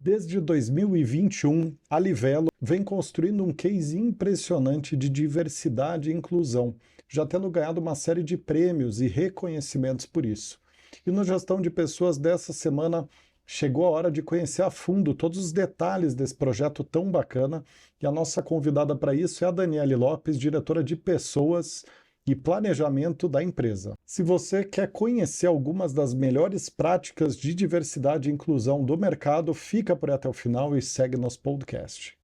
Desde 2021, a Livelo vem construindo um case impressionante de diversidade e inclusão, já tendo ganhado uma série de prêmios e reconhecimentos por isso. E no Gestão de Pessoas dessa semana, chegou a hora de conhecer a fundo todos os detalhes desse projeto tão bacana, e a nossa convidada para isso é a Daniele Lopes, diretora de Pessoas e Planejamento da empresa. Se você quer conhecer algumas das melhores práticas de diversidade e inclusão do mercado, fica por aí até o final e segue nosso podcast.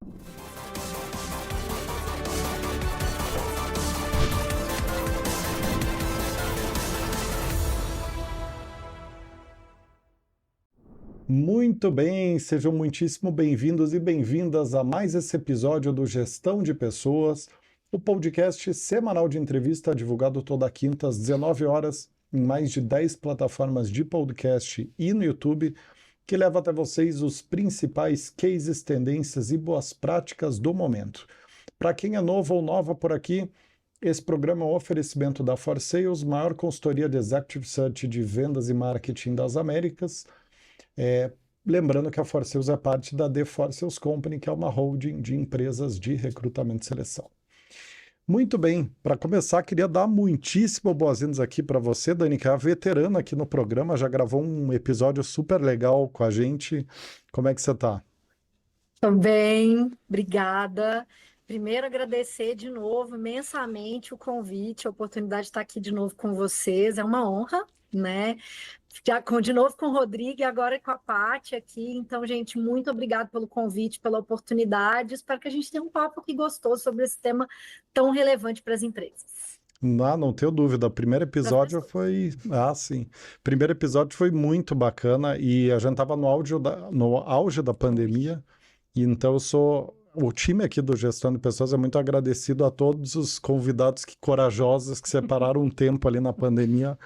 Muito bem, sejam muitíssimo bem-vindos e bem-vindas a mais esse episódio do Gestão de Pessoas, o podcast semanal de entrevista divulgado toda quinta às 19 horas em mais de 10 plataformas de podcast e no YouTube, que leva até vocês os principais cases, tendências e boas práticas do momento. Para quem é novo ou nova por aqui, esse programa é um oferecimento da For Sales, maior consultoria de Executive Search de vendas e marketing das Américas. Lembrando que a For Sales é parte da The For Sales Company, que é uma holding de empresas de recrutamento e seleção. Muito bem, para começar, queria dar muitíssimo boas-vindas aqui para você, Dani, que é a veterana aqui no programa, já gravou um episódio super legal com a gente. Como é que você está? Tô bem, obrigada. Primeiro, agradecer de novo imensamente o convite, a oportunidade de estar aqui de novo com vocês. É uma honra, né? De novo com o Rodrigo e agora com a Paty aqui. Então, gente, muito obrigada pelo convite, pela oportunidade. Espero que a gente tenha um papo aqui gostoso sobre esse tema tão relevante para as empresas. Não tenho dúvida. O primeiro episódio foi... sim. O primeiro episódio foi muito bacana e a gente estava no auge da pandemia. E então o time aqui do Gestão de Pessoas é muito agradecido a todos os convidados corajosos que separaram um tempo ali na pandemia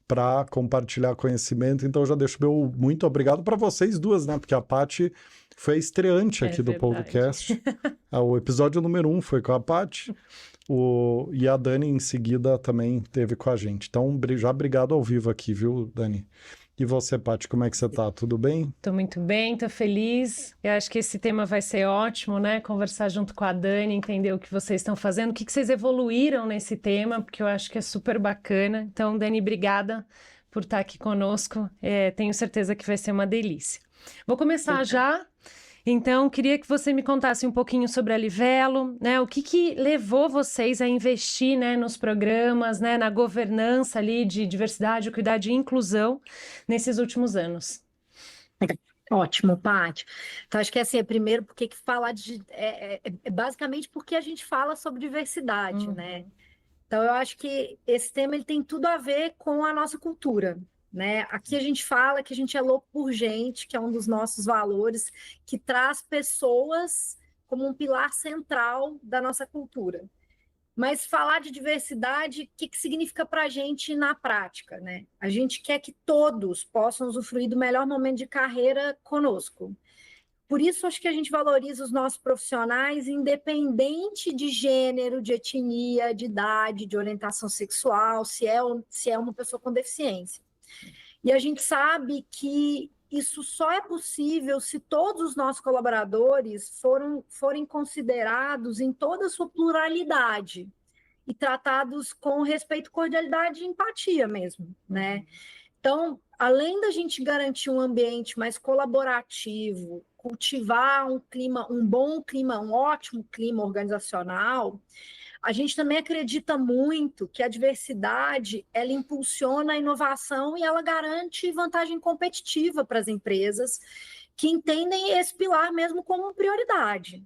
para compartilhar conhecimento. Então, eu já deixo meu muito obrigado para vocês duas, né? Porque a Paty foi a estreante aqui do podcast. O episódio número 1 foi com a Paty. E a Dani, em seguida, também teve com a gente. Então, já obrigado ao vivo aqui, viu, Dani? E você, Paty, como é que você tá? Tudo bem? Tô muito bem, tô feliz. Eu acho que esse tema vai ser ótimo, né? Conversar junto com a Dani, entender o que vocês estão fazendo, o que vocês evoluíram nesse tema, porque eu acho que é super bacana. Então, Dani, obrigada por estar aqui conosco. Tenho certeza que vai ser uma delícia. Vou começar já. Então, queria que você me contasse um pouquinho sobre a Livelo, né? O que levou vocês a investir, né, nos programas, né, na governança ali de diversidade, equidade e inclusão nesses últimos anos? Ótimo, Paty. Então, acho que assim, primeiro, porque falar basicamente porque a gente fala sobre diversidade, né? Então, eu acho que esse tema ele tem tudo a ver com a nossa cultura. Né? Aqui a gente fala que a gente é louco por gente, que é um dos nossos valores, que traz pessoas como um pilar central da nossa cultura. Mas falar de diversidade, o que significa para a gente na prática? Né? A gente quer que todos possam usufruir do melhor momento de carreira conosco. Por isso, acho que a gente valoriza os nossos profissionais, independente de gênero, de etnia, de idade, de orientação sexual, se é uma pessoa com deficiência. E a gente sabe que isso só é possível se todos os nossos colaboradores forem considerados em toda a sua pluralidade e tratados com respeito, cordialidade e empatia mesmo, né? Então, além da gente garantir um ambiente mais colaborativo, cultivar um bom clima, um ótimo clima organizacional, a gente também acredita muito que a diversidade, ela impulsiona a inovação e ela garante vantagem competitiva para as empresas que entendem esse pilar mesmo como prioridade.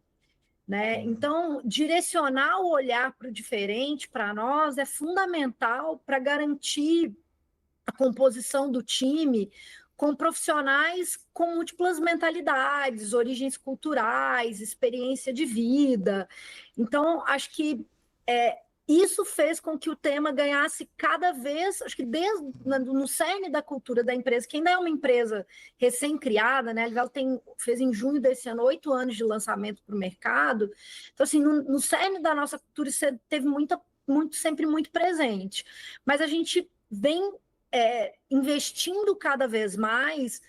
Né? Então, direcionar o olhar para o diferente para nós é fundamental para garantir a composição do time com profissionais com múltiplas mentalidades, origens culturais, experiência de vida. Então, acho que isso fez com que o tema ganhasse cada vez, acho que desde no cerne da cultura da empresa, que ainda é uma empresa recém-criada, né? A Livelo fez em junho desse ano 8 anos de lançamento para o mercado. Então, assim, no cerne da nossa cultura, isso teve sempre muito presente. Mas a gente vem investindo cada vez mais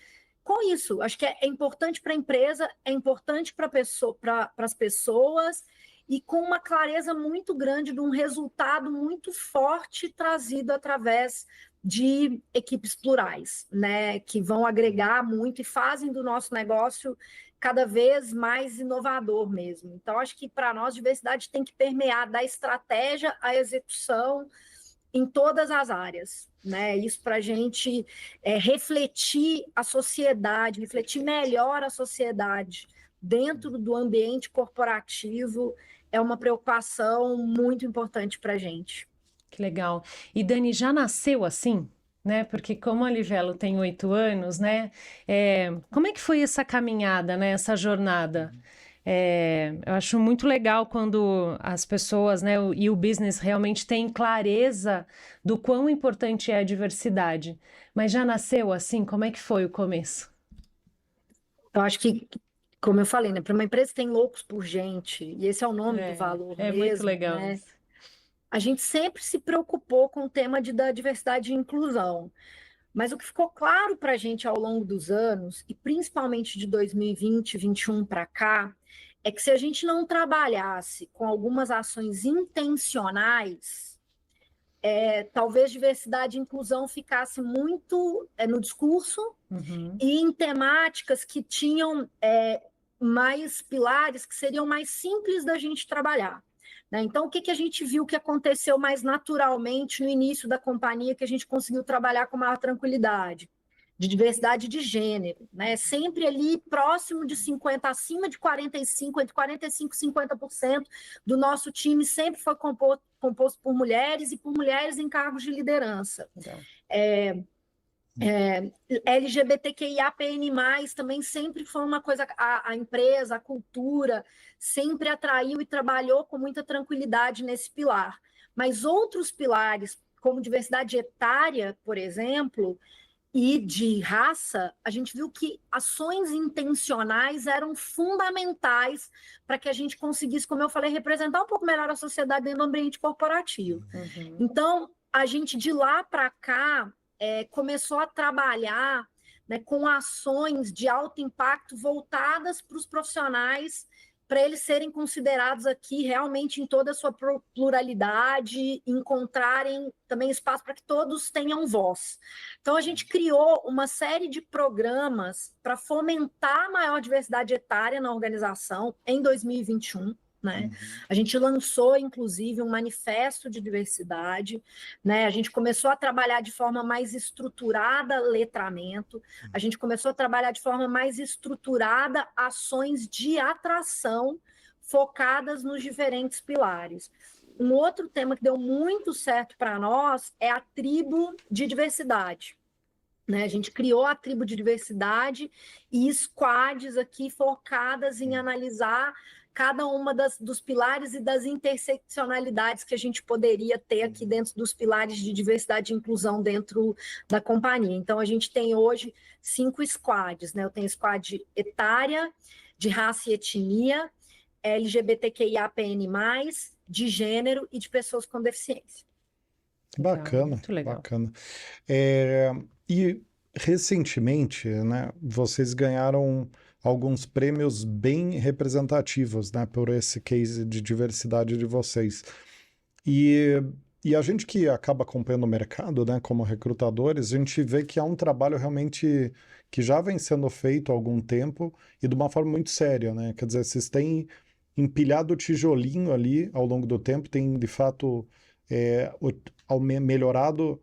com isso. Acho que é importante para a empresa, é importante para as pessoas, e com uma clareza muito grande de um resultado muito forte trazido através de equipes plurais, né, que vão agregar muito e fazem do nosso negócio cada vez mais inovador mesmo. Então, acho que para nós, diversidade tem que permear da estratégia à execução em todas as áreas, né? Isso para a gente refletir a sociedade, refletir melhor a sociedade dentro do ambiente corporativo é uma preocupação muito importante para a gente. Que legal. E Dani, já nasceu assim? Né? Porque como a Livelo tem 8 anos, né? Como é que foi essa caminhada, né? Essa jornada? Eu acho muito legal quando as pessoas, né, e o business realmente têm clareza do quão importante é a diversidade. Mas já nasceu assim? Como é que foi o começo? Eu acho que, como eu falei, né, para uma empresa que tem loucos por gente, e esse é o nome do valor É mesmo, muito legal né? isso. A gente sempre se preocupou com o tema da diversidade e inclusão. Mas o que ficou claro para a gente ao longo dos anos, e principalmente de 2020, 2021 para cá, é que se a gente não trabalhasse com algumas ações intencionais, talvez diversidade e inclusão ficasse muito no discurso e em temáticas que tinham mais pilares que seriam mais simples da gente trabalhar. Né? Então, o que a gente viu que aconteceu mais naturalmente no início da companhia, que a gente conseguiu trabalhar com maior tranquilidade? De diversidade de gênero, né? Sempre ali próximo de 50%, acima de 45%, entre 45% e 50% do nosso time sempre foi composto por mulheres e por mulheres em cargos de liderança. LGBTQIAPN+, também sempre foi uma coisa, a empresa, a cultura, sempre atraiu e trabalhou com muita tranquilidade nesse pilar. Mas outros pilares, como diversidade etária, por exemplo, e de raça, a gente viu que ações intencionais eram fundamentais para que a gente conseguisse, como eu falei, representar um pouco melhor a sociedade dentro do ambiente corporativo. Então, a gente de lá para cá começou a trabalhar, né, com ações de alto impacto voltadas para os profissionais, para eles serem considerados aqui realmente em toda a sua pluralidade, encontrarem também espaço para que todos tenham voz. Então, a gente criou uma série de programas para fomentar a maior diversidade etária na organização em 2021. Né? A gente lançou, inclusive, um manifesto de diversidade, né? A gente começou a trabalhar de forma mais estruturada letramento, a gente começou a trabalhar de forma mais estruturada ações de atração focadas nos diferentes pilares. Um outro tema que deu muito certo para nós é a tribo de diversidade. Né? A gente criou a tribo de diversidade e squads aqui focadas em analisar cada uma dos pilares e das interseccionalidades que a gente poderia ter aqui dentro dos pilares de diversidade e inclusão dentro da companhia. Então, a gente tem hoje 5 squads, né? Eu tenho squad etária, de raça e etnia, LGBTQIAPN+, de gênero e de pessoas com deficiência. Bacana, muito legal. Bacana. E recentemente, né, vocês ganharam alguns prêmios bem representativos, né, por esse case de diversidade de vocês. E a gente que acaba acompanhando o mercado, né, como recrutadores, a gente vê que há um trabalho realmente que já vem sendo feito há algum tempo e de uma forma muito séria, né? Quer dizer, vocês têm empilhado o tijolinho ali ao longo do tempo, tem de fato melhorado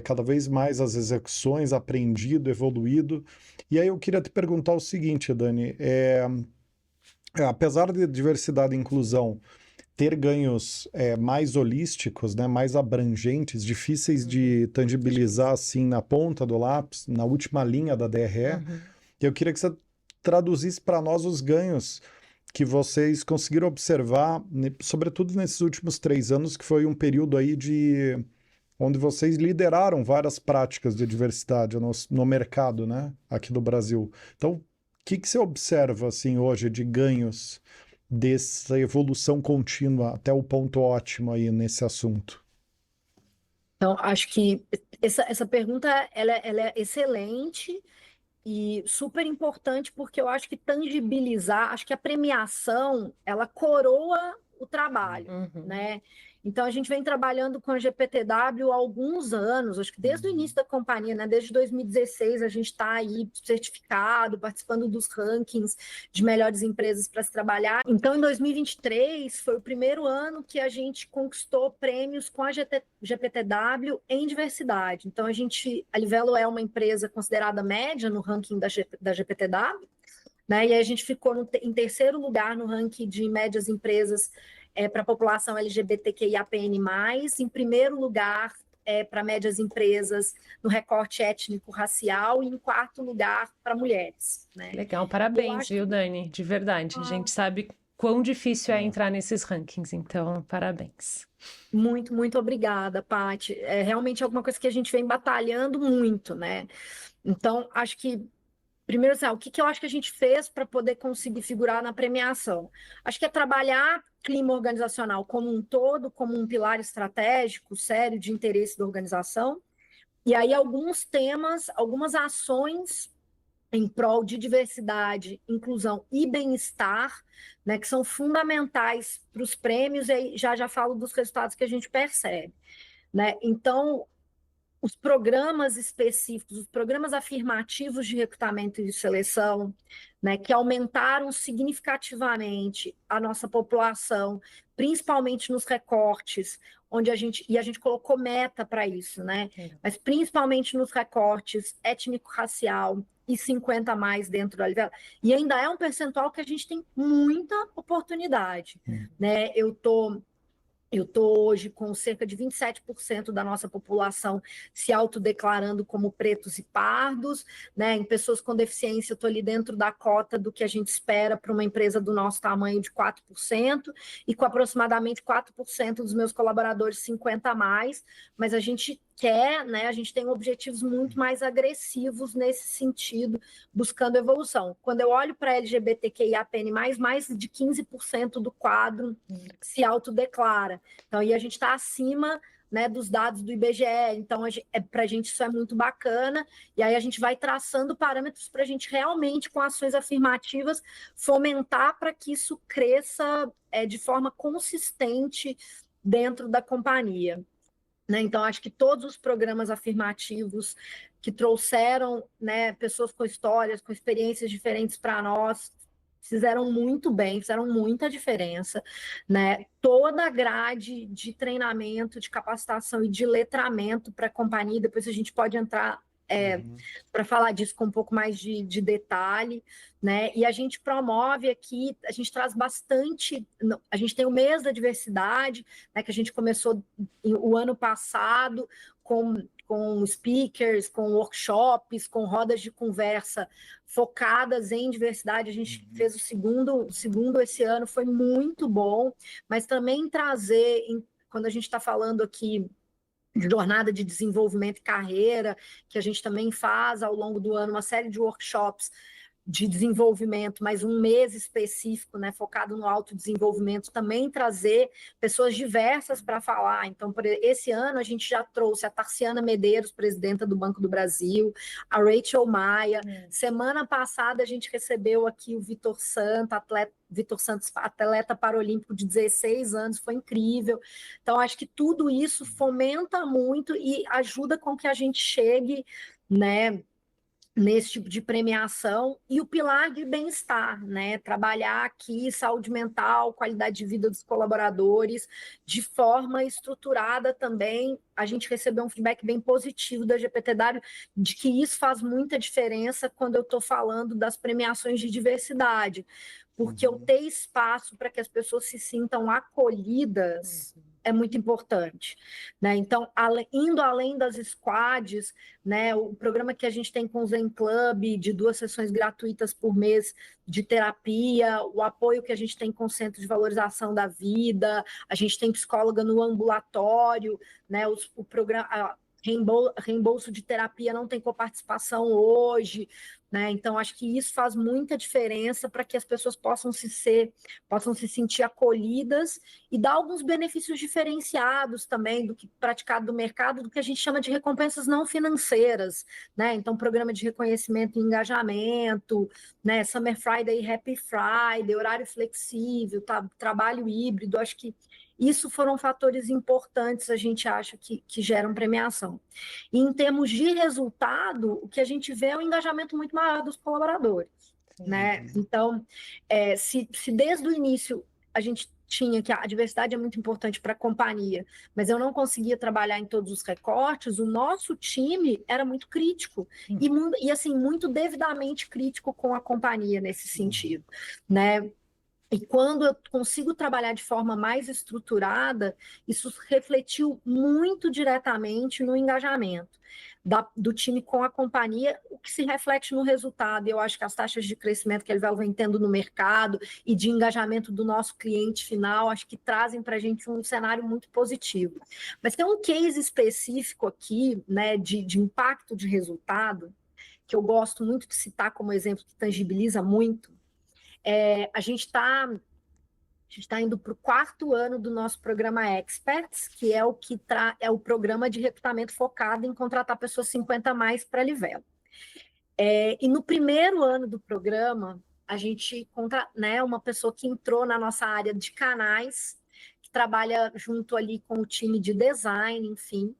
cada vez mais as execuções, aprendido, evoluído. E aí eu queria te perguntar o seguinte, Dani, apesar de diversidade e inclusão ter ganhos mais holísticos, né, mais abrangentes, difíceis de tangibilizar assim na ponta do lápis, na última linha da DRE, eu queria que você traduzisse para nós os ganhos que vocês conseguiram observar, sobretudo nesses últimos 3 anos, que foi um período aí onde vocês lideraram várias práticas de diversidade no mercado, né, aqui do Brasil. Então, o que você observa assim, hoje de ganhos dessa evolução contínua até o ponto ótimo aí nesse assunto? Então, acho que essa pergunta ela é excelente. E super importante porque eu acho que tangibilizar, acho que a premiação, ela coroa o trabalho, né? Então, a gente vem trabalhando com a GPTW há alguns anos, acho que desde o início da companhia, né? Desde 2016, a gente está aí certificado, participando dos rankings de melhores empresas para se trabalhar. Então, em 2023, foi o primeiro ano que a gente conquistou prêmios com a GPTW em diversidade. Então, a Livelo é uma empresa considerada média no ranking da GPTW, né? E aí a gente ficou em terceiro lugar no ranking de médias empresas para a população LGBTQIAPN+, em primeiro lugar para médias empresas no recorte étnico-racial e em quarto lugar para mulheres, né? Legal, parabéns, viu, Dani? De verdade. A gente sabe quão difícil é entrar nesses rankings, então, parabéns. Muito, muito obrigada, Paty. É realmente alguma coisa que a gente vem batalhando muito, né? Então, acho que primeiro, assim, o que eu acho que a gente fez para poder conseguir figurar na premiação? Acho que é trabalhar clima organizacional como um todo, como um pilar estratégico, sério, de interesse da organização. E aí, alguns temas, algumas ações em prol de diversidade, inclusão e bem-estar, né, que são fundamentais para os prêmios, e aí já falo dos resultados que a gente percebe, né? Então, os programas específicos, os programas afirmativos de recrutamento e de seleção, né, que aumentaram significativamente a nossa população, principalmente nos recortes, onde a gente colocou meta para isso, né? Mas principalmente nos recortes étnico-racial e 50 a mais dentro da Livelo. E ainda é um percentual que a gente tem muita oportunidade, né? Eu tô hoje com cerca de 27% da nossa população se autodeclarando como pretos e pardos, né? Em pessoas com deficiência, eu estou ali dentro da cota do que a gente espera para uma empresa do nosso tamanho de 4%, e com aproximadamente 4% dos meus colaboradores 50 a mais, mas a gente quer, né? A gente tem objetivos muito mais agressivos nesse sentido, buscando evolução. Quando eu olho para LGBTQIAPN+, mais de 15% do quadro se autodeclara. Então, aí a gente está acima, né, dos dados do IBGE, então para a gente isso é muito bacana, e aí a gente vai traçando parâmetros para a gente realmente, com ações afirmativas, fomentar para que isso cresça de forma consistente dentro da companhia, né? Então, acho que todos os programas afirmativos que trouxeram, né, pessoas com histórias, com experiências diferentes para nós, fizeram muito bem, fizeram muita diferença, né? Toda a grade de treinamento, de capacitação e de letramento para a companhia, depois a gente pode entrar para falar disso com um pouco mais de detalhe, né? E a gente promove aqui, a gente traz bastante, a gente tem o mês da diversidade, né, que a gente começou o ano passado com speakers, com workshops, com rodas de conversa focadas em diversidade. A gente fez o segundo esse ano, foi muito bom, mas também trazer, quando a gente está falando aqui de jornada de desenvolvimento e carreira, que a gente também faz ao longo do ano, uma série de workshops de desenvolvimento, mas um mês específico, né, focado no autodesenvolvimento, também trazer pessoas diversas para falar. Então, por esse ano, a gente já trouxe a Tarciana Medeiros, presidenta do Banco do Brasil, a Rachel Maia. Semana passada, a gente recebeu aqui o Vitor Santos, atleta paralímpico de 16 anos, foi incrível. Então, acho que tudo isso fomenta muito e ajuda com que a gente chegue, né, nesse tipo de premiação, e o pilar de bem-estar, né? Trabalhar aqui saúde mental, qualidade de vida dos colaboradores, de forma estruturada também. A gente recebeu um feedback bem positivo da GPTW, de que isso faz muita diferença quando eu estou falando das premiações de diversidade, porque eu ter espaço para que as pessoas se sintam acolhidas é muito importante, né? Então, indo além das squads, né, o programa que a gente tem com o Zen Club, de 2 sessões gratuitas por mês de terapia, o apoio que a gente tem com o Centro de Valorização da Vida, a gente tem psicóloga no ambulatório, né, o programa... reembolso de terapia não tem coparticipação hoje, né? Então, acho que isso faz muita diferença para que as pessoas possam se sentir acolhidas e dar alguns benefícios diferenciados também do que praticado do mercado, do que a gente chama de recompensas não financeiras, né? Então, programa de reconhecimento e engajamento, né? Summer Friday, Happy Friday, horário flexível, trabalho híbrido, acho que isso foram fatores importantes, a gente acha que geram premiação. E em termos de resultado, o que a gente vê é um engajamento muito maior dos colaboradores, né? Então, se desde o início a gente tinha que a diversidade é muito importante para a companhia, mas eu não conseguia trabalhar em todos os recortes, o nosso time era muito crítico e assim, muito devidamente crítico com a companhia nesse sentido, né? E quando eu consigo trabalhar de forma mais estruturada, isso refletiu muito diretamente no engajamento do time com a companhia, o que se reflete no resultado. Eu acho que as taxas de crescimento que ele vai tendo no mercado e de engajamento do nosso cliente final, acho que trazem para a gente um cenário muito positivo. Mas tem um case específico aqui, né, de impacto de resultado, que eu gosto muito de citar como exemplo que tangibiliza muito. A gente está indo para o 4º ano do nosso programa Experts, que é o programa de recrutamento focado em contratar pessoas 50 a mais para a Livelo. E no 1º ano do programa, a gente conta, né, uma pessoa que entrou na nossa área de canais, que trabalha junto ali com o time de design, enfim,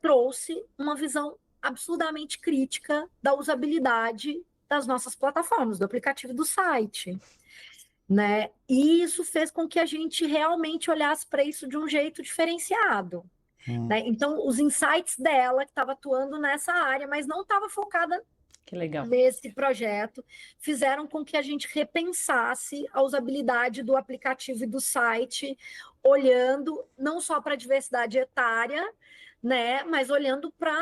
trouxe uma visão absurdamente crítica da usabilidade das nossas plataformas, do aplicativo e do site, né? E isso fez com que a gente realmente olhasse para isso de um jeito diferenciado, né? Então, os insights dela, que estava atuando nessa área, mas não estava focada nesse projeto, fizeram com que a gente repensasse a usabilidade do aplicativo e do site, olhando não só para a diversidade etária, né? Mas olhando para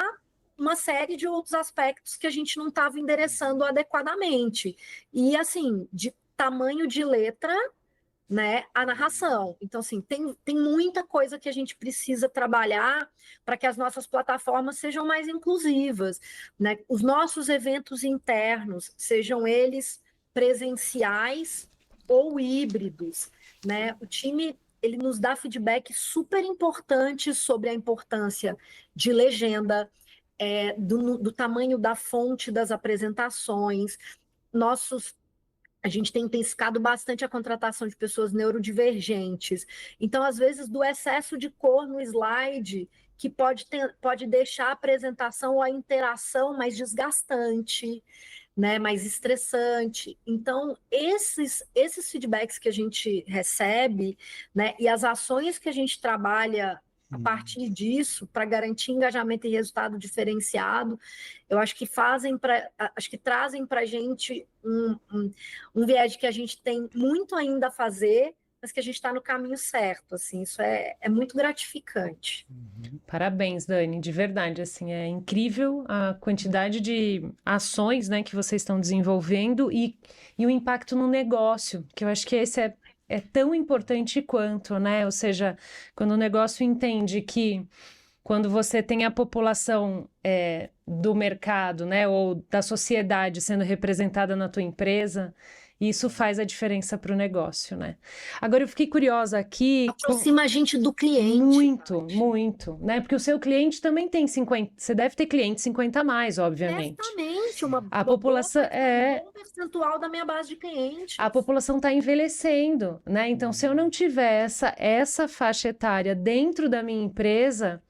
uma série de outros aspectos que a gente não estava endereçando adequadamente. E, assim, de tamanho de letra, né, a narração. Então, assim, tem muita coisa que a gente precisa trabalhar para que as nossas plataformas sejam mais inclusivas, né? Os nossos eventos internos, sejam eles presenciais ou híbridos, né? O time, ele nos dá feedback super importante sobre a importância de legenda, do tamanho da fonte das apresentações. A gente tem intensificado bastante a contratação de pessoas neurodivergentes. Então, às vezes, do excesso de cor no slide, que pode deixar a apresentação ou a interação mais desgastante, né, mais estressante. Então, esses feedbacks que a gente recebe, né, e as ações que a gente trabalha a partir disso, para garantir engajamento e resultado diferenciado, eu acho que trazem para a gente um viés que a gente tem muito ainda a fazer, mas que a gente está no caminho certo, assim, isso é muito gratificante. Parabéns, Dani, de verdade, assim, é incrível a quantidade de ações, né, que vocês estão desenvolvendo e o impacto no negócio, que eu acho que esse é tão importante quanto, né? Ou seja, quando o negócio entende que quando você tem a população do mercado, né, ou da sociedade sendo representada na tua empresa, isso faz a diferença para o negócio, né? Agora eu fiquei curiosa aqui... Aproxima a gente do cliente. Muito, muito, né? Porque o seu cliente também tem 50... Você deve ter cliente 50 a mais, obviamente. Exatamente. A população um bom percentual da minha base de clientes. A população está envelhecendo, né? Então, se eu não tiver essa faixa etária dentro da minha empresa...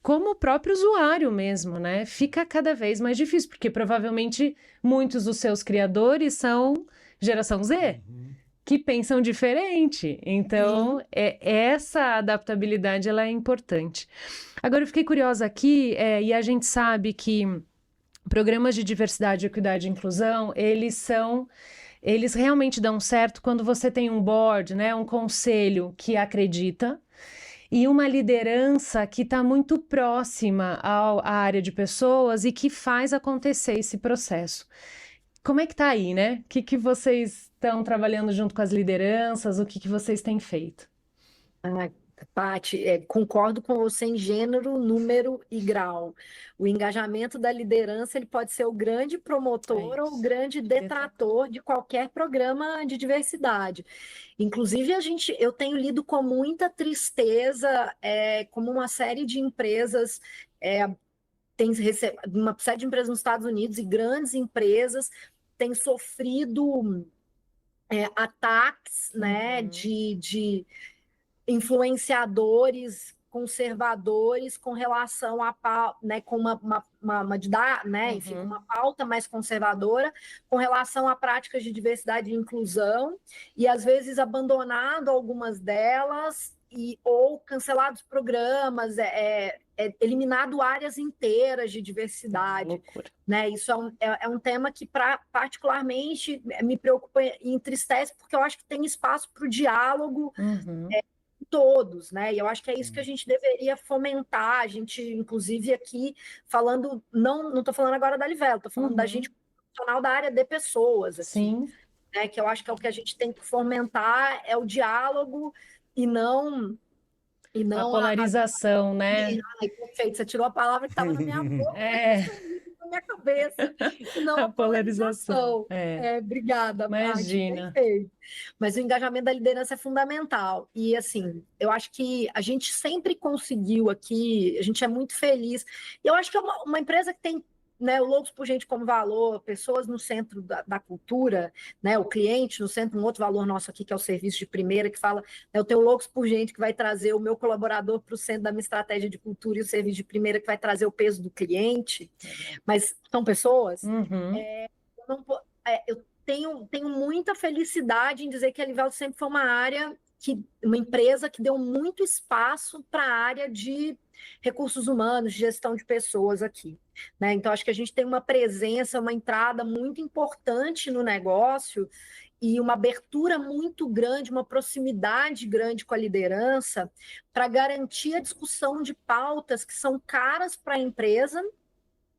como o próprio usuário mesmo, né? Fica cada vez mais difícil, porque provavelmente muitos dos seus criadores são geração Z, que pensam diferente. Então, essa adaptabilidade ela é importante. Agora, eu fiquei curiosa aqui, e a gente sabe que programas de diversidade, equidade e inclusão, eles realmente dão certo quando você tem um board, né? Um conselho que acredita, e uma liderança que está muito próxima à área de pessoas e que faz acontecer esse processo. Como é que está aí, né? O que vocês estão trabalhando junto com as lideranças? O que vocês têm feito? Paty, concordo com você em gênero, número e grau. O engajamento da liderança ele pode ser o grande promotor ou o isso. grande detrator de qualquer programa de diversidade. Inclusive, eu tenho lido com muita tristeza como uma série de empresas, uma série de empresas nos Estados Unidos e grandes empresas têm sofrido ataques, né, de influenciadores conservadores com relação né, com enfim, uma pauta mais conservadora com relação a práticas de diversidade e inclusão, e às vezes abandonado algumas delas ou cancelados programas, eliminado áreas inteiras de diversidade. Né? Isso é um tema que particularmente me preocupa e entristece, porque eu acho que tem espaço para o diálogo todos, né? E eu acho que é isso que a gente deveria fomentar. A gente, inclusive, aqui falando, não estou falando agora da Livelo, estou falando da gente profissional da área de pessoas, aqui, Sim. né? Que eu acho que é o que a gente tem que fomentar, é o diálogo e não a polarização, né? Ai, perfeito, você tirou a palavra que estava na minha boca, na minha cabeça, não a polarização. Obrigada, Imagina. Paty, perfeito. Mas o engajamento da liderança é fundamental. E, assim, eu acho que a gente sempre conseguiu aqui, a gente é muito feliz. E eu acho que é uma empresa que tem, né, o Loucos por Gente como valor, pessoas no centro da cultura, né, o cliente no centro, um outro valor nosso aqui, que é o serviço de primeira, que fala, né, eu tenho o Loucos por Gente, que vai trazer o meu colaborador para o centro da minha estratégia de cultura, e o serviço de primeira, que vai trazer o peso do cliente. Mas são pessoas. Eu tenho muita felicidade em dizer que a Livelo sempre foi uma empresa que deu muito espaço para a área de recursos humanos, de gestão de pessoas aqui. Né? Então, acho que a gente tem uma presença, uma entrada muito importante no negócio e uma abertura muito grande, uma proximidade grande com a liderança para garantir a discussão de pautas que são caras para a empresa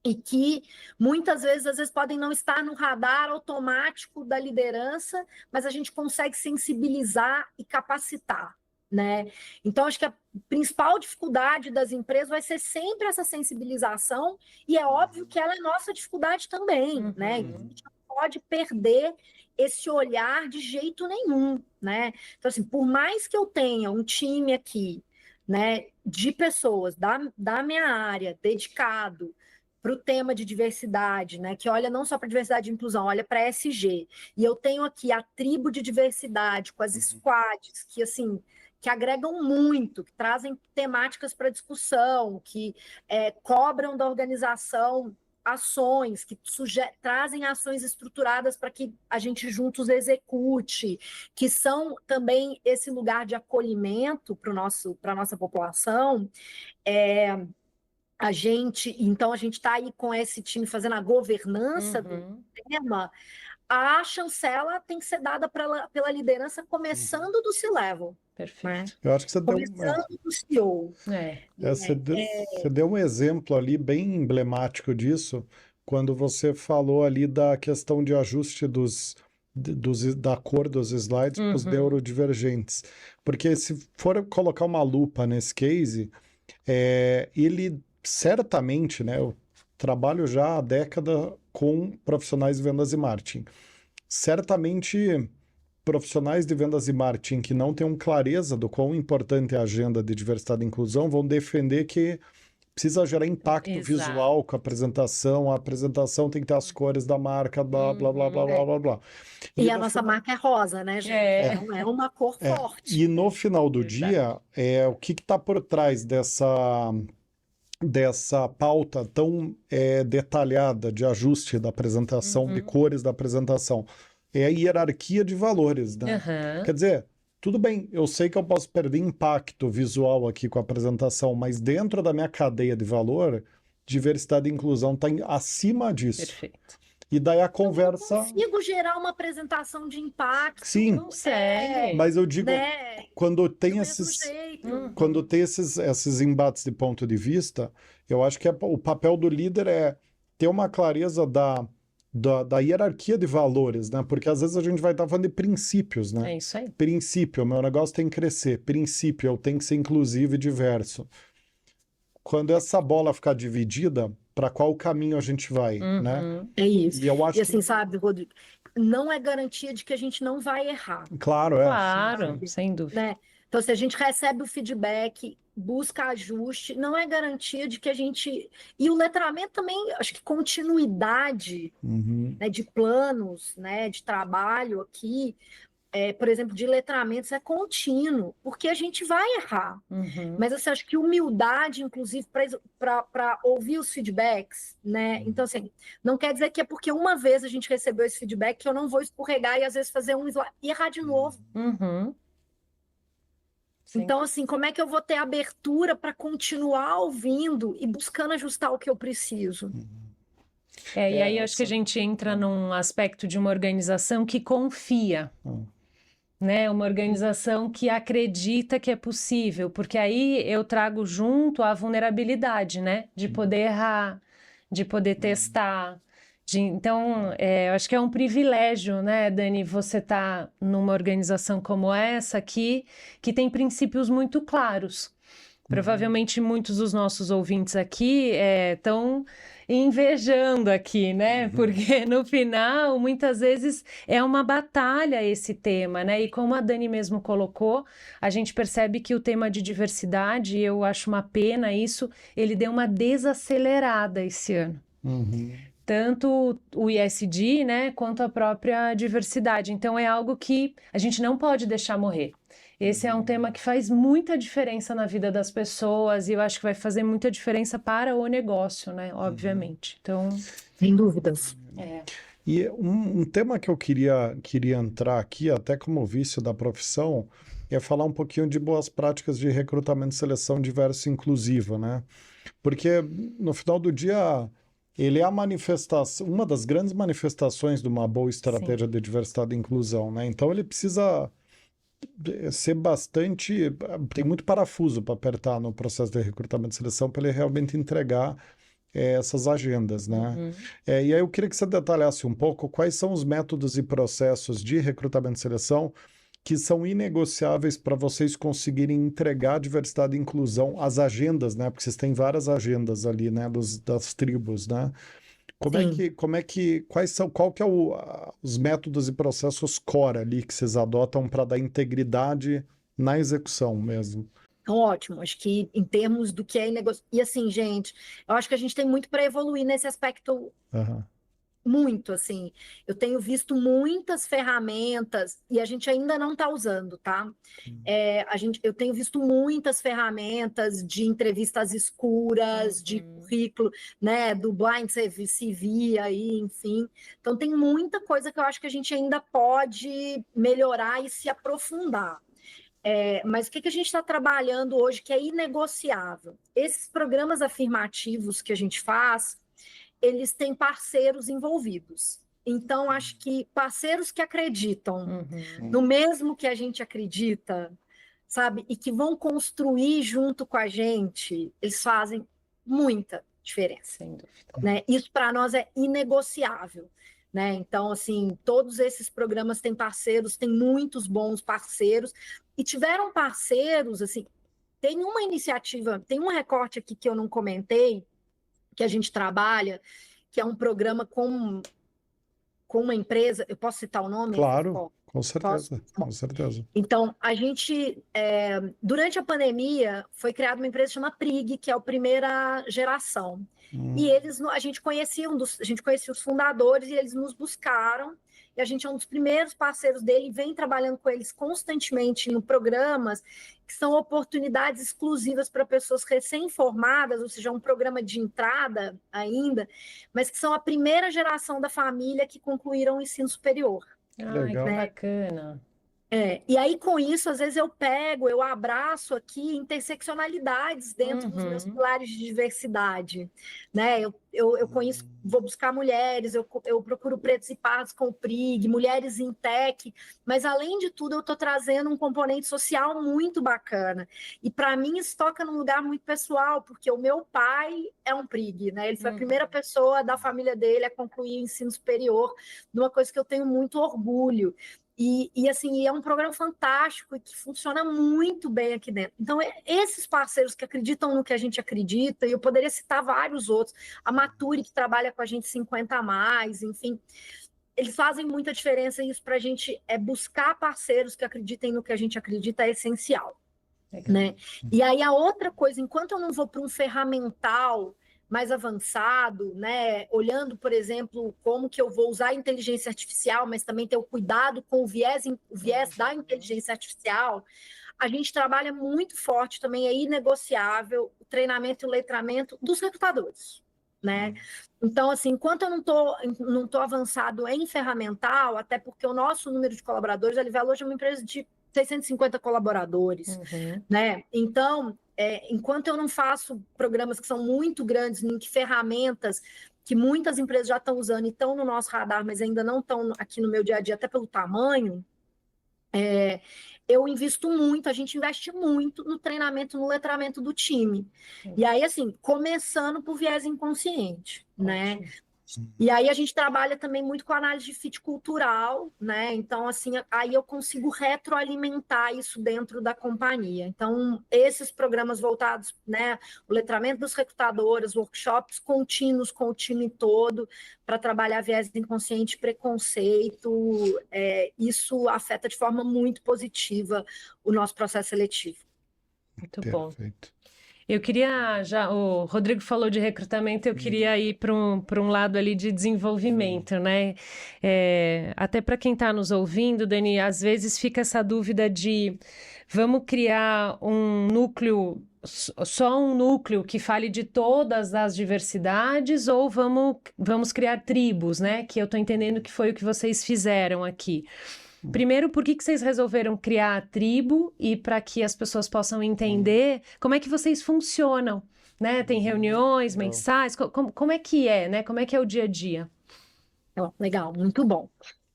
e que muitas vezes, às vezes, podem não estar no radar automático da liderança, mas a gente consegue sensibilizar e capacitar. Né? Então, acho que a principal dificuldade das empresas vai ser sempre essa sensibilização, e é óbvio que ela é nossa dificuldade também, né? Então, a gente não pode perder esse olhar de jeito nenhum, né? Então, assim, por mais que eu tenha um time aqui, né, de pessoas da minha área, dedicado para o tema de diversidade, né, que olha não só para diversidade e inclusão, olha para ESG, e eu tenho aqui a tribo de diversidade com as squads, que assim, que agregam muito, que trazem temáticas para discussão, que cobram da organização ações, que trazem ações estruturadas para que a gente juntos execute, que são também esse lugar de acolhimento para a nossa população. Então a gente está aí com esse time fazendo a governança do tema. A chancela tem que ser dada pela liderança, começando do C-Level. Perfeito. Né? Eu acho que você começando do CEO. Você deu um exemplo ali bem emblemático disso, quando você falou ali da questão de ajuste da cor dos slides para os neurodivergentes. Porque se for colocar uma lupa nesse case, ele certamente, né, eu trabalho já há década com profissionais de vendas e marketing. Certamente, profissionais de vendas e marketing que não tenham clareza do quão importante é a agenda de diversidade e inclusão vão defender que precisa gerar impacto visual com a apresentação tem que ter as cores da marca, blá, blá, blá, blá, blá, blá, blá. E a nossa marca é rosa, né, gente? Não é uma cor forte. E no final do dia, o que está por trás dessa pauta tão detalhada de ajuste da apresentação, de cores da apresentação? É a hierarquia de valores, né? Quer dizer, tudo bem, eu sei que eu posso perder impacto visual aqui com a apresentação, mas dentro da minha cadeia de valor, diversidade e inclusão está acima disso. Perfeito. E daí a conversa... Eu não consigo gerar uma apresentação de impacto. Sim, não consegue, mas eu digo, né? quando tem quando tem esses embates de ponto de vista, eu acho que o papel do líder é ter uma clareza da hierarquia de valores, né? Porque às vezes a gente vai estar falando de princípios, né? É isso aí. Princípio, o meu negócio tem que crescer. Princípio, eu tenho que ser inclusivo e diverso. Quando essa bola ficar dividida, para qual caminho a gente vai, né? Uhum. É isso. E eu acho E assim, que, sabe, Rodrigo, não é garantia de que a gente não vai errar, claro, Claro, sabe? sem dúvida. Né? Então, se a gente recebe o feedback, busca ajuste, não é garantia de que a gente. E o letramento também, acho que continuidade, Uhum. né, de planos, né, de trabalho aqui, por exemplo, de letramentos é contínuo, porque a gente vai errar. Uhum. Mas assim, acho que humildade, inclusive, para ouvir os feedbacks, né? Então, assim, não quer dizer que é porque uma vez a gente recebeu esse feedback que eu não vou escorregar e às vezes fazer e errar de novo. Uhum. Sem Então, assim, como é que eu vou ter abertura para continuar ouvindo e buscando ajustar o que eu preciso? e aí acho que a essa- gente entra num aspecto de uma organização que confia, Hum. né? Uma organização que acredita que é possível, porque aí eu trago junto a vulnerabilidade, né? De poder errar, de poder testar. Então, eu acho que é um privilégio, né, Dani, você tá numa organização como essa que tem princípios muito claros. Provavelmente muitos dos nossos ouvintes aqui estão invejando aqui, né? Porque no final, muitas vezes é uma batalha esse tema, né? E como a Dani mesmo colocou, a gente percebe que o tema de diversidade, eu acho uma pena isso, ele deu uma desacelerada esse ano. Uhum. Tanto o ISD, né, quanto a própria diversidade. Então é algo que a gente não pode deixar morrer. Esse é um tema que faz muita diferença na vida das pessoas e eu acho que vai fazer muita diferença para o negócio, né? Obviamente. Então, Sem dúvidas. E um tema que eu queria entrar aqui, até como vício da profissão, é falar um pouquinho de boas práticas de recrutamento e seleção diverso e inclusivo, né? Porque no final do dia, ele é a manifestação, uma das grandes manifestações de uma boa estratégia de diversidade e inclusão, né? Então ele precisa ser bastante. Tem muito parafuso para apertar no processo de recrutamento e seleção para ele realmente entregar essas agendas, né? E aí eu queria que você detalhasse um pouco quais são os métodos e processos de recrutamento e seleção que são inegociáveis para vocês conseguirem entregar diversidade e inclusão, as agendas, né? Porque vocês têm várias agendas ali, né? Das tribos, né? Qual que é os métodos e processos core ali que vocês adotam para dar integridade na execução mesmo? Então, ótimo. Acho que em termos do que é negócio. E assim, gente, eu acho que a gente tem muito para evoluir nesse aspecto. Aham. Muito, assim. Eu tenho visto muitas ferramentas e a gente ainda não está usando, tá? Eu tenho visto muitas ferramentas de entrevistas escuras, de currículo, né? Do Blind CV aí, enfim. Então, tem muita coisa que eu acho que a gente ainda pode melhorar e se aprofundar. Mas o que a gente está trabalhando hoje que é inegociável? Esses programas afirmativos que a gente faz, eles têm parceiros envolvidos. Então, acho que parceiros que acreditam no mesmo que a gente acredita, sabe? E que vão construir junto com a gente, eles fazem muita diferença. sem dúvida. Né? Isso para nós é inegociável. Né? Então, assim, todos esses programas têm parceiros, tem muitos bons parceiros, e tiveram parceiros, assim, tem uma iniciativa, tem um recorte aqui que eu não comentei, que a gente trabalha, que é um programa com uma empresa, eu posso citar o nome? Claro, com Posso? certeza, com certeza. Então, a gente, durante a pandemia, foi criada uma empresa chamada Prig, que é a primeira geração. E a gente conhecia os fundadores e eles nos buscaram. E a gente é um dos primeiros parceiros dele e vem trabalhando com eles constantemente em programas que são oportunidades exclusivas para pessoas recém-formadas, ou seja, um programa de entrada ainda, mas que são a primeira geração da família que concluíram o ensino superior. Ai, que Legal. bacana. E aí, com isso, às vezes eu abraço aqui interseccionalidades dentro dos meus pilares de diversidade, né? Eu conheço, vou buscar mulheres, eu procuro pretos e pardos com o PRIG, mulheres em tech, mas além de tudo, eu estou trazendo um componente social muito bacana. E para mim, isso toca num lugar muito pessoal, porque o meu pai é um PRIG, né? Ele foi a primeira pessoa da família dele a concluir o ensino superior, numa coisa que eu tenho muito orgulho. Assim, é um programa fantástico e que funciona muito bem aqui dentro. Então, esses parceiros que acreditam no que a gente acredita, e eu poderia citar vários outros, a Mature, que trabalha com a gente 50 a mais, enfim, eles fazem muita diferença e isso para a gente buscar parceiros que acreditem no que a gente acredita é essencial. Né? E aí a outra coisa, enquanto eu não vou para um ferramental mais avançado, né? Olhando, por exemplo, como que eu vou usar a inteligência artificial, mas também ter o cuidado com o viés da inteligência artificial, a gente trabalha muito forte também, é inegociável o treinamento e o letramento dos recrutadores, né? Então, assim, enquanto eu não tô avançado em ferramental, até porque o nosso número de colaboradores, a Livelo hoje é uma empresa de 650 colaboradores, né? Então, enquanto eu não faço programas que são muito grandes, em que ferramentas que muitas empresas já estão usando e estão no nosso radar, mas ainda não estão aqui no meu dia a dia, até pelo tamanho, eu invisto muito, a gente investe muito no treinamento, no letramento do time. E aí, assim, começando por viés inconsciente, né? E aí a gente trabalha também muito com análise de fit cultural, né? Então, assim, aí eu consigo retroalimentar isso dentro da companhia. Então, esses programas voltados, né? O letramento dos recrutadores, workshops contínuos com o time todo, para trabalhar viés inconsciente, preconceito, isso afeta de forma muito positiva o nosso processo seletivo. Muito bom. Eu queria o Rodrigo falou de recrutamento, eu queria ir para um lado ali de desenvolvimento, né? Até para quem está nos ouvindo, Dani, às vezes fica essa dúvida de vamos criar um núcleo, só um núcleo que fale de todas as diversidades, ou vamos criar tribos, né? Que eu estou entendendo que foi o que vocês fizeram aqui. Primeiro, por que vocês resolveram criar a tribo e para que as pessoas possam entender como é que vocês funcionam, né? Tem reuniões mensais, como é que é, né? Como é que é o dia a dia? Legal, muito bom.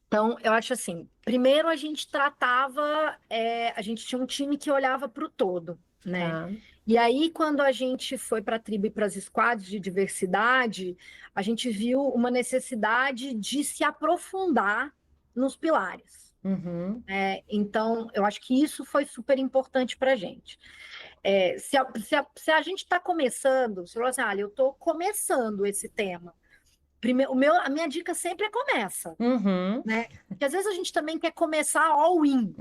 Então, eu acho assim, primeiro a gente a gente tinha um time que olhava para o todo, né? E aí, quando a gente foi para a tribo e para as squads de diversidade, a gente viu uma necessidade de se aprofundar nos pilares. Então, eu acho que isso foi super importante para a gente. Se a gente está começando, você falou assim, eu estou começando esse tema. A minha dica sempre começa, né? Porque às vezes a gente também quer começar all-in.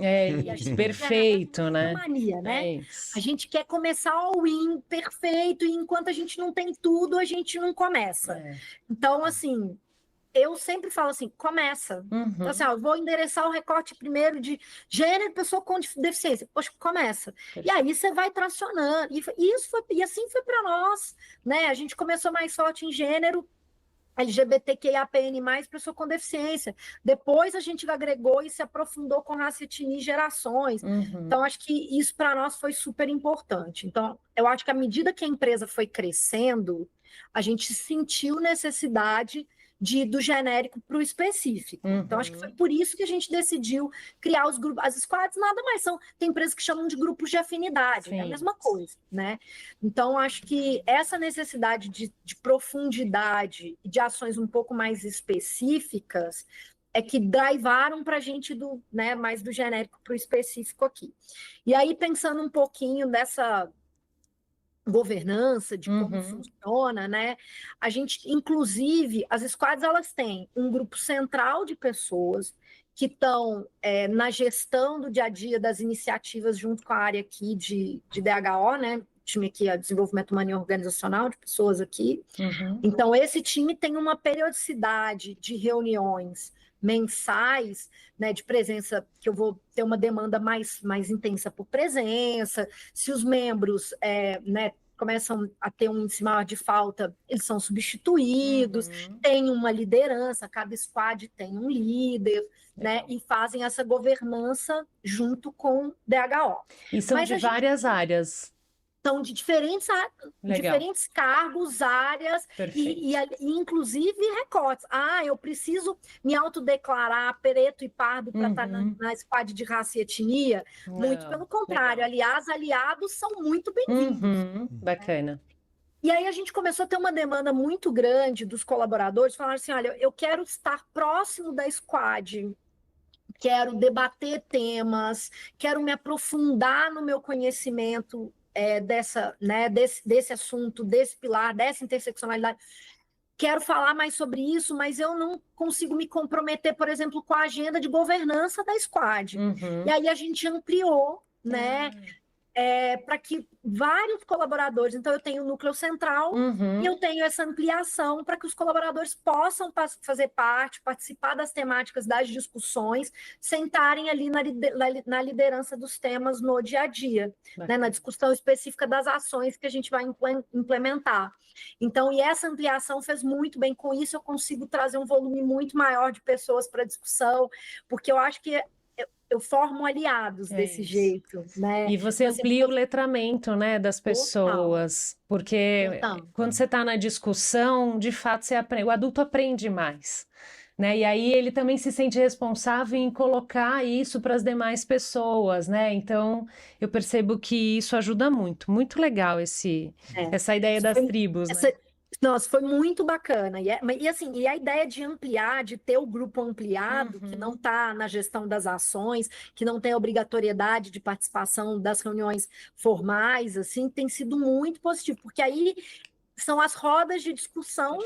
Perfeito, né? Mania, né? A gente quer começar all-in, perfeito, e enquanto a gente não tem tudo, a gente não começa. Então, assim, eu sempre falo assim, começa. Então, assim, eu vou endereçar o recorte primeiro de gênero, pessoa com deficiência. Poxa, começa. E aí você vai tracionando. E assim foi para nós, né? A gente começou mais forte em gênero, LGBTQIAPN+, pessoa com deficiência. Depois a gente agregou e se aprofundou com raça, etnia e gerações. Então, acho que isso para nós foi super importante. Então, eu acho que à medida que a empresa foi crescendo, a gente sentiu necessidade de ir do genérico para o específico. Então, acho que foi por isso que a gente decidiu criar os grupos. As squads nada mais são, tem empresas que chamam de grupos de afinidade, é a mesma coisa, né? Então, acho que essa necessidade de profundidade e de ações um pouco mais específicas é que drivaram para a gente mais do genérico para o específico aqui. E aí, pensando um pouquinho dessa governança, de como funciona, né? A gente, inclusive, as squads, elas têm um grupo central de pessoas que estão na gestão do dia a dia das iniciativas junto com a área aqui de DHO, né? Time aqui é Desenvolvimento Humano e Organizacional de pessoas aqui. Então, esse time tem uma periodicidade de reuniões mensais, né, de presença, que eu vou ter uma demanda mais intensa por presença, se os membros começam a ter um índice maior de falta, eles são substituídos, tem uma liderança, cada squad tem um líder, né? E fazem essa governança junto com o DHO. E são de várias áreas. São de diferentes cargos, áreas e inclusive recortes. Eu preciso me autodeclarar preto e pardo para estar na squad de raça e etnia? Muito pelo contrário. Aliás, aliados são muito bem-vindos. Bacana. E aí a gente começou a ter uma demanda muito grande dos colaboradores, falaram assim, olha, eu quero estar próximo da squad, quero debater temas, quero me aprofundar no meu conhecimento desse assunto, desse pilar, dessa interseccionalidade. Quero falar mais sobre isso, mas eu não consigo me comprometer, por exemplo, com a agenda de governança da squad. E aí a gente ampliou, né? Para que vários colaboradores, então eu tenho o núcleo central e eu tenho essa ampliação para que os colaboradores possam fazer parte, participar das temáticas, das discussões, sentarem ali na liderança dos temas no dia a dia, né, na discussão específica das ações que a gente vai implementar. Então, e essa ampliação fez muito bem. Com isso eu consigo trazer um volume muito maior de pessoas para a discussão, porque eu acho que eu formo aliados desse jeito, né? E você amplia o letramento, né, das pessoas, porque quando você está na discussão, de fato, o adulto aprende mais, né? E aí ele também se sente responsável em colocar isso para as demais pessoas, né? Então, eu percebo que isso ajuda muito. Muito legal essa ideia das tribos, né? Nossa, foi muito bacana. E a ideia de ampliar, de ter o grupo ampliado, que não está na gestão das ações, que não tem obrigatoriedade de participação das reuniões formais, assim, tem sido muito positivo, porque aí são as rodas de discussão,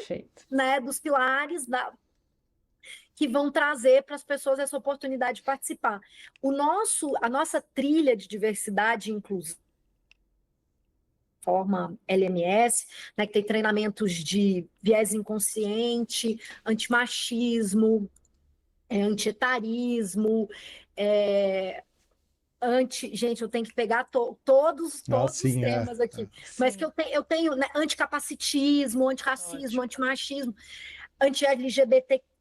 né, dos pilares que vão trazer para as pessoas essa oportunidade de participar. A nossa trilha de diversidade e inclusão, forma LMS, né, que tem treinamentos de viés inconsciente, antimachismo, antietarismo, gente, eu tenho que pegar todos os temas aqui, mas que eu tenho, né, anticapacitismo, antirracismo, antimachismo,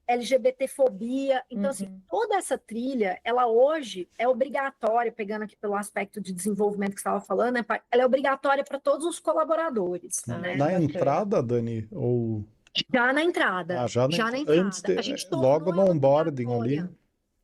LGBTfobia. Então, assim, toda essa trilha, ela hoje é obrigatória, pegando aqui pelo aspecto de desenvolvimento que você estava falando, né, ela é obrigatória para todos os colaboradores. Né? Na entrada, Dani? Ou... Já na entrada. Já na entrada. A gente logo no onboarding ali.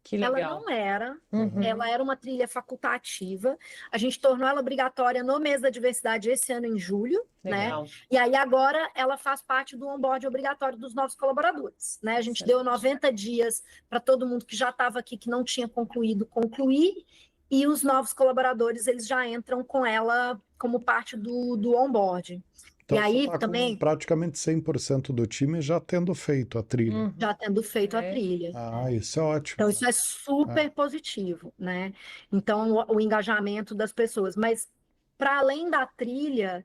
Que legal. Ela não era, ela era uma trilha facultativa. A gente tornou ela obrigatória no mês da diversidade esse ano, em julho, legal. Né? E aí agora ela faz parte do onboard obrigatório dos novos colaboradores, né? A gente deu 90 dias para todo mundo que já estava aqui, que não tinha concluído, concluir, e os novos colaboradores, eles já entram com ela como parte do onboard. Então, e aí tá também praticamente 100% do time já tendo feito a trilha. Já tendo feito a trilha. Isso é ótimo. Então, isso é super positivo, né? Então, o engajamento das pessoas. Mas, para além da trilha,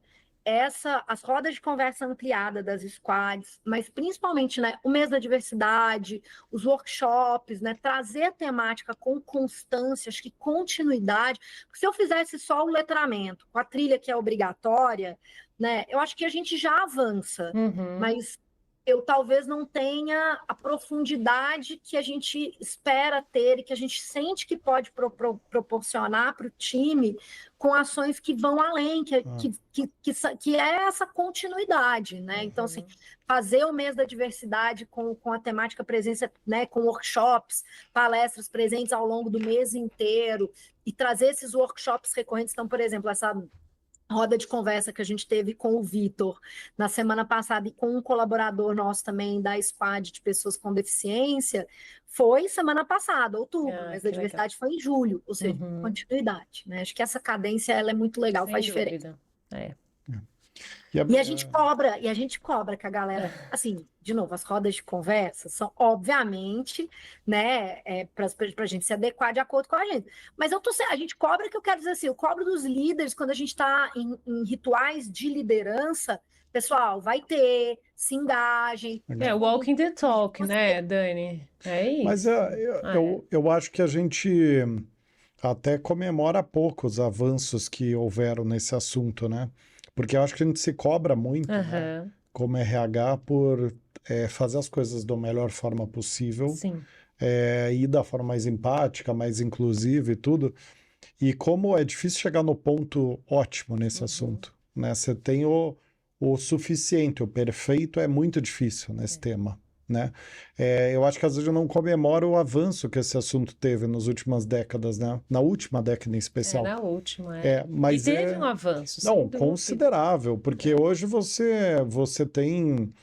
as rodas de conversa ampliada das squads, mas principalmente, né, o mês da diversidade, os workshops, né, trazer a temática com constância, acho que continuidade. Porque se eu fizesse só o letramento, com a trilha que é obrigatória, né, eu acho que a gente já avança, mas eu talvez não tenha a profundidade que a gente espera ter e que a gente sente que pode proporcionar para o time com ações que vão além, que é essa continuidade, né? Então, assim, fazer o mês da diversidade com a temática presença, né, com workshops, palestras presentes ao longo do mês inteiro e trazer esses workshops recorrentes. Então, por exemplo, essa roda de conversa que a gente teve com o Vitor na semana passada e com um colaborador nosso também da squad de pessoas com deficiência, foi semana passada, outubro, mas a diversidade foi em julho, ou seja, continuidade, né? Acho que essa cadência ela é muito legal, faz diferença. E a gente cobra que a galera, assim, de novo, as rodas de conversa são, obviamente, né, para a gente se adequar de acordo com a gente. Mas a gente cobra, que eu quero dizer assim, eu cobro dos líderes quando a gente está em rituais de liderança, pessoal, vai ter, se engajem. Walking the talk, né, Dani? É isso. Mas eu acho que a gente até comemora pouco os avanços que houveram nesse assunto, né? Porque eu acho que a gente se cobra muito, né, Aham, como RH, por fazer as coisas da melhor forma possível, sim. e da forma mais empática, mais inclusiva e tudo. E como é difícil chegar no ponto ótimo nesse assunto, né? Você tem o suficiente, o perfeito é muito difícil nesse tema, né? Eu acho que às vezes eu não comemoro o avanço que esse assunto teve nas últimas décadas, né? Na última década em especial. Na última, É, E mas teve um avanço, sem não, dúvida. considerável, porque hoje você tem.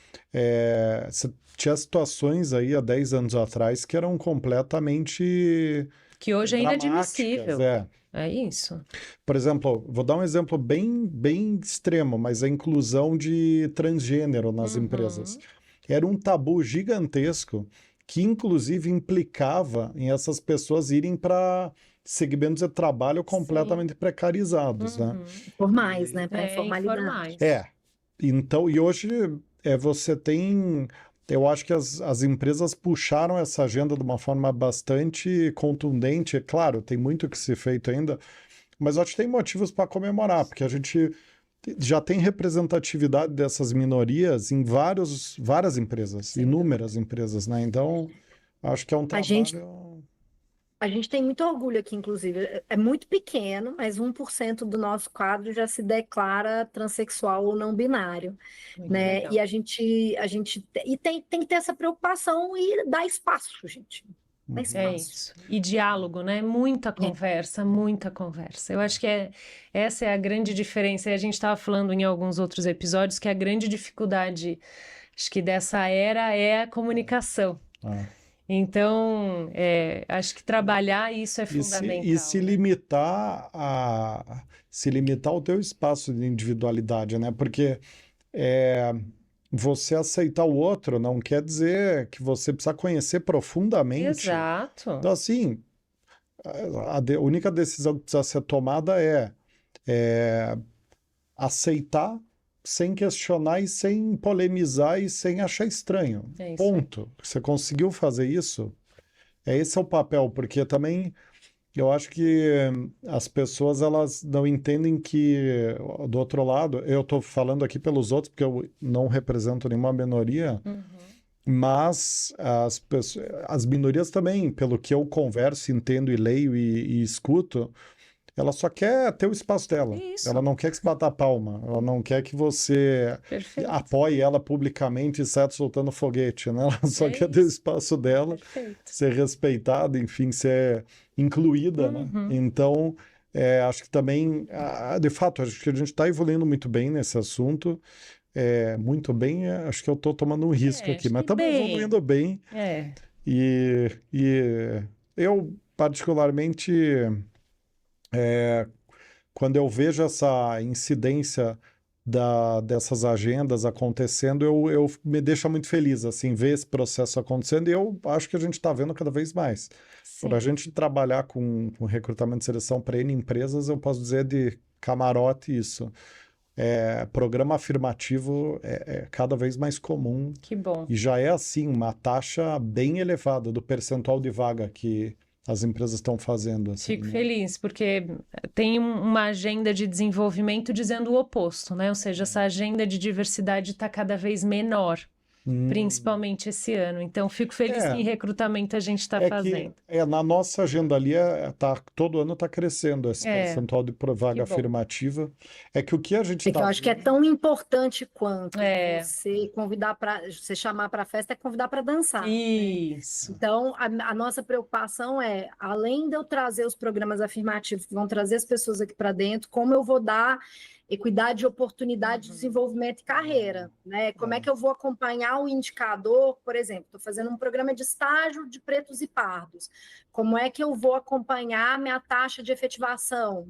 Você tinha situações aí há 10 anos atrás que eram completamente Que hoje é dramáticas. inadmissível. É isso. Por exemplo, vou dar um exemplo bem extremo, mas a inclusão de transgênero nas empresas. Era um tabu gigantesco que, inclusive, implicava em essas pessoas irem para segmentos de trabalho completamente precarizados, né? Formais, né? Para informalidade. Informais. Então, e hoje você tem. Eu acho que as empresas puxaram essa agenda de uma forma bastante contundente. É claro, tem muito que ser feito ainda, mas eu acho que tem motivos para comemorar, porque a gente já tem representatividade dessas minorias em várias empresas, Sem inúmeras empresas, né? Então, acho que é um A gente, trabalho. a gente tem muito orgulho aqui, inclusive. É muito pequeno, mas 1% do nosso quadro já se declara transexual ou não binário, Muito né? legal. E e tem que ter essa preocupação e dar espaço, gente. Dá É espaço. isso. E diálogo, né? Muita conversa, muita conversa. Eu acho que essa é a grande diferença. E a gente estava falando em alguns outros episódios que a grande dificuldade, acho que dessa era é a comunicação. Ah. Então, acho que trabalhar isso é fundamental. E se limitar ao teu espaço de individualidade, né? Porque você aceitar o outro não quer dizer que você precisa conhecer profundamente. Exato. Então, assim, a única decisão que precisa ser tomada é aceitar sem questionar e sem polemizar e sem achar estranho. É isso aí. Ponto. Você conseguiu fazer isso? Esse é o papel, porque também eu acho que as pessoas elas não entendem que, do outro lado, eu estou falando aqui pelos outros, porque eu não represento nenhuma minoria, mas as minorias também, pelo que eu converso, entendo e leio e escuto, ela só quer ter o espaço dela. Isso. Ela não quer que se bata a palma. Ela não quer que você Perfeito. apoie ela publicamente e saia soltando foguete, né? Ela só quer ter o espaço dela, Perfeito. ser respeitada, enfim, ser incluída, né? Então, acho que também, de fato, acho que a gente está evoluindo muito bem nesse assunto. Muito bem, acho que eu estou tomando um risco aqui, acho mas que estamos bem. evoluindo bem. E eu, particularmente, quando eu vejo essa incidência dessas agendas acontecendo, eu me deixa muito feliz, assim, ver esse processo acontecendo, e eu acho que a gente está vendo cada vez mais. Para a gente trabalhar com recrutamento e seleção para N empresas, eu posso dizer de camarote isso. Programa afirmativo é cada vez mais comum. Que bom. E já é, assim, uma taxa bem elevada do percentual de vaga que as empresas estão fazendo. Assim, Fico né? feliz, porque tem uma agenda de desenvolvimento dizendo o oposto, né? Ou seja, essa agenda de diversidade está cada vez menor, principalmente esse ano. Então, fico feliz que em recrutamento a gente está fazendo. Na nossa agenda ali, todo ano está crescendo esse percentual de vaga bom. afirmativa. É que o que a gente Porque eu acho que é tão importante quanto você convidar você chamar para a festa, é convidar para dançar. Isso. Então, a nossa preocupação é, além de eu trazer os programas afirmativos que vão trazer as pessoas aqui para dentro, como eu vou dar equidade de oportunidade de desenvolvimento e carreira, né? Como é que eu vou acompanhar o indicador, por exemplo, estou fazendo um programa de estágio de pretos e pardos. Como é que eu vou acompanhar minha taxa de efetivação,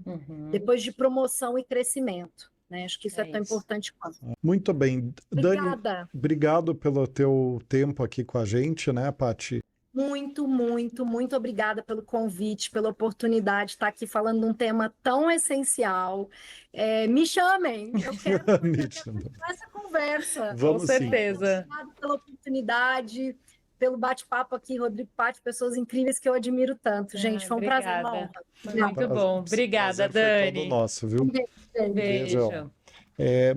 depois de promoção e crescimento? Né? Acho que isso é tão importante quanto. Muito bem. Obrigada. Dani, obrigado pelo teu tempo aqui com a gente, né, Paty? Muito, muito, muito obrigada pelo convite, pela oportunidade de estar aqui falando de um tema tão essencial. Me chamem, eu quero continuar essa conversa. Vamos Com certeza. Obrigada pela oportunidade, pelo bate-papo aqui, Rodrigo Paty, pessoas incríveis que eu admiro tanto. Gente, foi um prazer, uma honra. Foi muito bom. Obrigada, Prazer foi Dani. todo nosso, viu? Beijo. Beijo.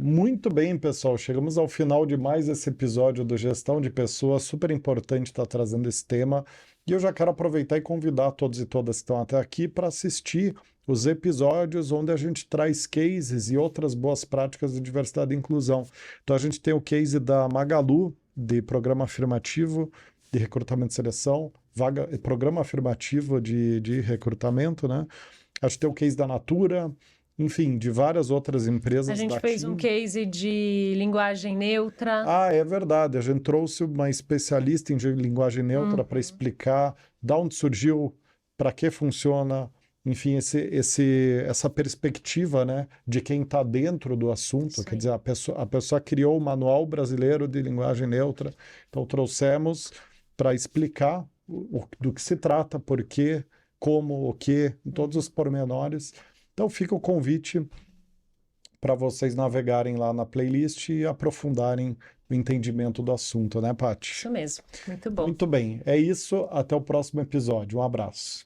Muito bem, pessoal. Chegamos ao final de mais esse episódio do Gestão de Pessoas. Super importante estar trazendo esse tema. E eu já quero aproveitar e convidar todos e todas que estão até aqui para assistir os episódios onde a gente traz cases e outras boas práticas de diversidade e inclusão. Então, a gente tem o case da Magalu, de programa afirmativo de recrutamento e seleção, programa afirmativo de recrutamento, né? A gente tem o case da Natura, enfim, de várias outras empresas. A gente fez um TIM. case de linguagem neutra. Ah, é verdade. A gente trouxe uma especialista em linguagem neutra para explicar de onde surgiu, para que funciona, enfim, essa perspectiva, né, de quem está dentro do assunto. Isso Quer aí. dizer, a pessoa criou o Manual Brasileiro de Linguagem Neutra. Então, trouxemos para explicar do que se trata, por quê, como, o que, em todos os pormenores. Então, fica o convite para vocês navegarem lá na playlist e aprofundarem o entendimento do assunto, né, Paty? Isso mesmo. Muito bom. Muito bem. É isso. Até o próximo episódio. Um abraço.